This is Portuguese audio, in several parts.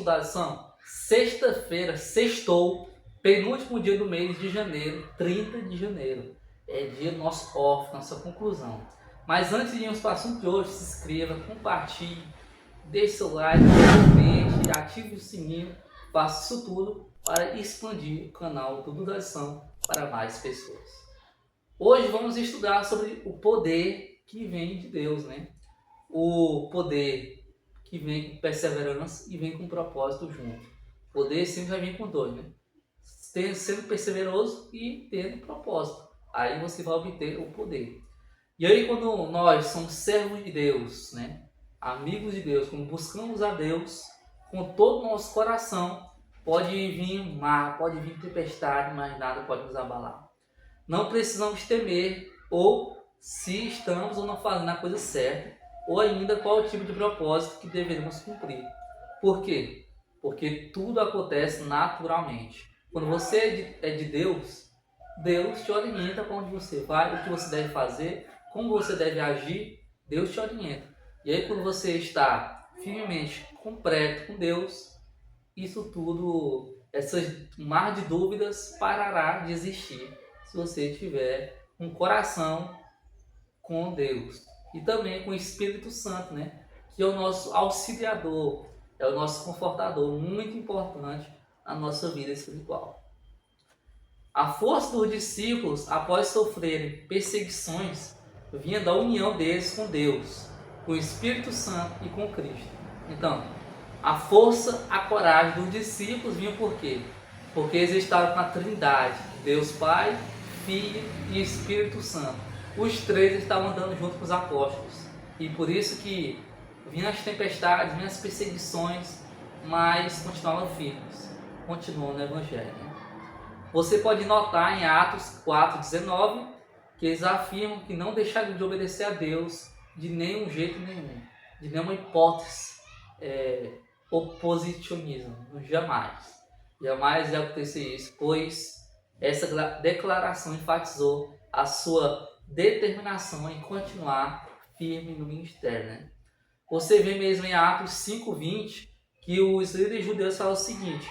da lição? Sexta-feira, sextou, penúltimo dia do mês de janeiro, 30 de janeiro. É dia do nosso off, nossa conclusão. Mas antes de irmos para o assunto de hoje, se inscreva, compartilhe, deixe seu like, comente, ative o sininho, faça isso tudo para expandir o canal Tudo da Lição para mais pessoas. Hoje vamos estudar sobre o poder que vem de Deus, né? O poder que vem com perseverança e vem com propósito junto. O poder sempre vai vir com dois, né? Sendo perseveroso e tendo propósito. Aí você vai obter o poder. E aí quando nós somos servos de Deus, né? Amigos de Deus, quando buscamos a Deus com todo o nosso coração, pode vir mar, pode vir tempestade, mas nada pode nos abalar. Não precisamos temer ou se estamos ou não fazendo a coisa certa, ou ainda qual o tipo de propósito que devemos cumprir. Por quê? Porque tudo acontece naturalmente. Quando você é de Deus, Deus te orienta para onde você vai, o que você deve fazer, como você deve agir, Deus te orienta. E aí quando você está firmemente completo com Deus, isso tudo, esse mar de dúvidas parará de existir se você tiver um coração com Deus. E também com o Espírito Santo, né? Que é o nosso auxiliador, é o nosso confortador, muito importante na nossa vida espiritual. A força dos discípulos, após sofrerem perseguições, vinha da união deles com Deus, com o Espírito Santo e com Cristo. Então, a força, a coragem dos discípulos vinha por quê? Porque eles estavam com a Trindade, Deus Pai, Filho e Espírito Santo. Os três estavam andando junto com os apóstolos. E por isso que vinham as tempestades, vinham as perseguições, mas continuavam firmes, continuam no Evangelho. Você pode notar em Atos 4,19 que eles afirmam que não deixariam de obedecer a Deus de nenhum jeito nenhum, de nenhuma hipótese, oposicionismo, jamais. Jamais ia acontecer isso, pois essa declaração enfatizou a sua determinação em continuar firme no ministério, né? Você vê mesmo em Atos 5,20 que os líderes judeus falam o seguinte: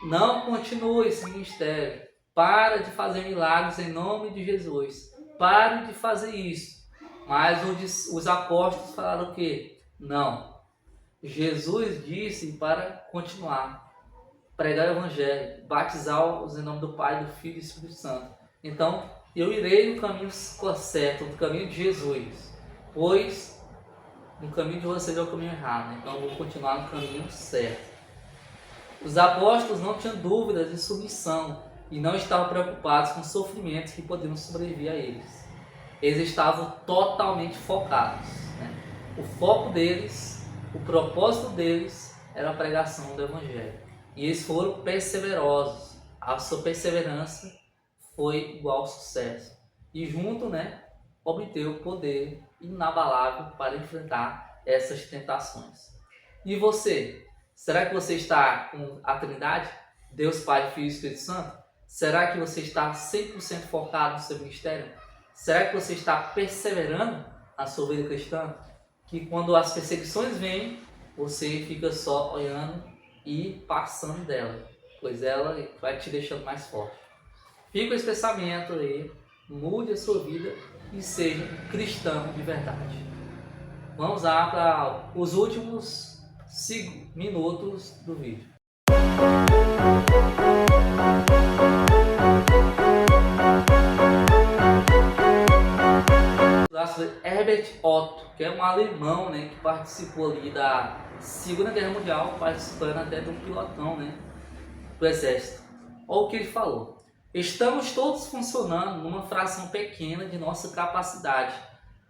não continue esse ministério, para de fazer milagres em nome de Jesus, pare de fazer isso. Mas os apóstolos falaram o quê? Não, Jesus disse para continuar, pregar o Evangelho, batizar-os em nome do Pai, do Filho e do Espírito Santo. Então, eu irei no caminho certo, no caminho de Jesus, pois no caminho de vocês é o caminho errado. Então, eu vou continuar no caminho certo. Os apóstolos não tinham dúvidas de submissão e não estavam preocupados com sofrimentos que poderiam sobreviver a eles. Eles estavam totalmente focados, né? O foco deles, o propósito deles era a pregação do Evangelho. E eles foram perseverosos. A sua perseverança foi igual ao sucesso. E junto, né, obteve o poder inabalável para enfrentar essas tentações. E você? Será que você está com a Trindade? Deus Pai, Filho e Espírito Santo? Será que você está 100% focado no seu ministério? Será que você está perseverando na sua vida cristã? Que quando as perseguições vêm, você fica só olhando e passando dela, pois ela vai te deixando mais forte. Fica com esse pensamento aí, mude a sua vida e seja um cristão de verdade. Vamos lá para os últimos 5 minutos do vídeo. Herbert Otto, que é um alemão, né, que participou ali da Segunda Guerra Mundial, participando até de um pilotão, né, do exército. Olha o que ele falou: estamos todos funcionando numa fração pequena de nossa capacidade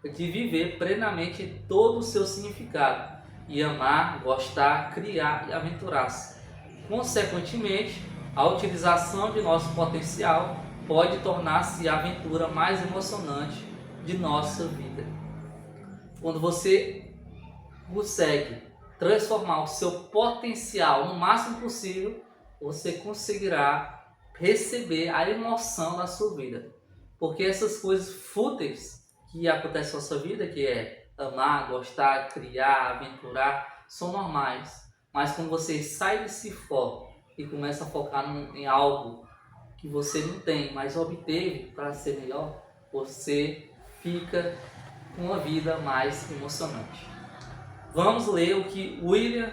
de viver plenamente todo o seu significado e amar, gostar, criar e aventurar-se. Consequentemente, a utilização de nosso potencial pode tornar-se a aventura mais emocionante de nossa vida. Quando você consegue transformar o seu potencial no máximo possível, você conseguirá receber a emoção da sua vida. Porque essas coisas fúteis que acontecem na sua vida, que é amar, gostar, criar, aventurar, são normais. Mas quando você sai desse foco e começa a focar em algo que você não tem, mas obteve para ser melhor, você fica com uma vida mais emocionante. Vamos ler o que William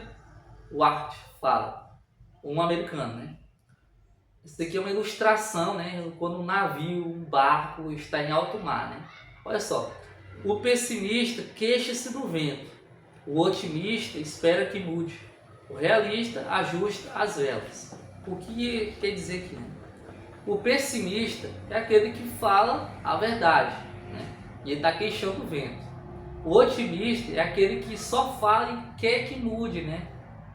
Wright fala, um americano, né? Isso aqui é uma ilustração, né? Quando um navio, um barco está em alto mar, né? Olha só, o pessimista queixa-se do vento, o otimista espera que mude, o realista ajusta as velas. O que quer dizer aqui, né? O pessimista é aquele que fala a verdade, né? E ele está queixando do vento. O otimista é aquele que só fala e quer que mude, né?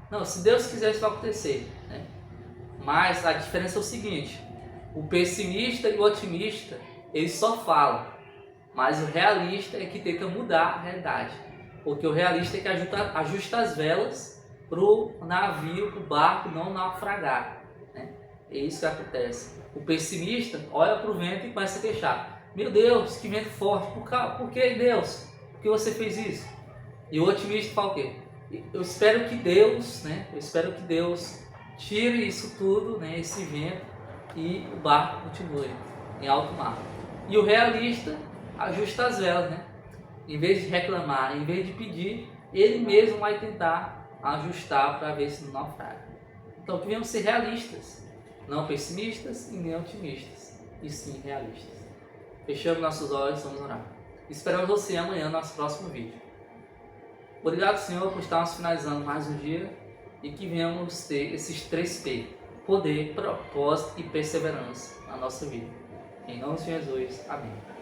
Não, se Deus quiser isso vai acontecer, né? Mas a diferença é o seguinte: o pessimista e o otimista, eles só falam, mas o realista é que tenta mudar a realidade, porque o realista é que ajusta as velas para o navio, para o barco não naufragar, né? É isso que acontece. O pessimista olha para o vento e começa a queixar: meu Deus, que vento forte, por que Deus? Por que você fez isso? E o otimista fala o quê? Eu espero que Deus, né? Eu espero que Deus tire isso tudo, né? Esse vento, e o barco continue em alto mar. E o realista ajusta as velas, né? Em vez de reclamar, em vez de pedir, ele mesmo vai tentar ajustar para ver se não naufraga. Então, devemos ser realistas, não pessimistas e nem otimistas, e sim realistas. Fechamos nossos olhos, vamos orar. Esperamos você amanhã no nosso próximo vídeo. Obrigado, Senhor, por estarmos finalizando mais um dia e que venhamos ter esses 3 P: poder, propósito e perseverança na nossa vida. Em nome de Jesus, amém.